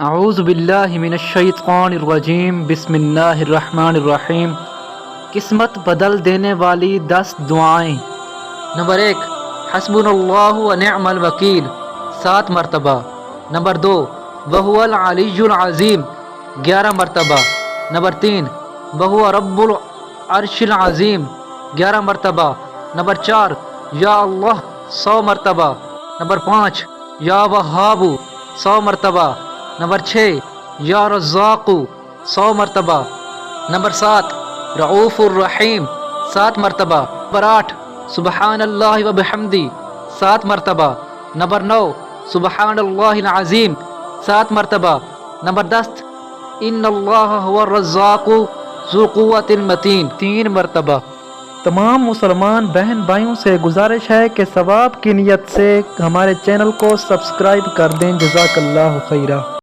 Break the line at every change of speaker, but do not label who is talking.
اعوذ باللہ من الشیطان الرجیم بسم اللہ الرحمن الرحیم۔ قسمت بدل دینے والی 10 دعائیں۔ نمبر 1، حسبنا اللہ و نعم الوکیل 7 مرتبہ۔ نمبر 2، وہو العلی العظیم 11 مرتبہ۔ نمبر 3، وہو رب العرش العظیم 11 مرتبہ۔ نمبر 4، یا اللہ 100 مرتبہ۔ نمبر 5، یا وہاب 100 مرتبہ۔ نمبر 6، یا رزاق 100 مرتبہ۔ نمبر 7، رعوف الرحیم 7 مرتبہ۔ نمبر 8، سبحان اللہ و بحمدی 7 مرتبہ۔ نمبر 9، سبحان اللہ العظیم 7 مرتبہ۔ نمبر 10، ان اللہ هو الرزاق ذو القوۃ المتین 3 مرتبہ۔ تمام مسلمان بہن بھائیوں سے گزارش ہے کہ ثواب کی نیت سے ہمارے چینل کو سبسکرائب کر دیں۔ جزاک اللہ خیرہ۔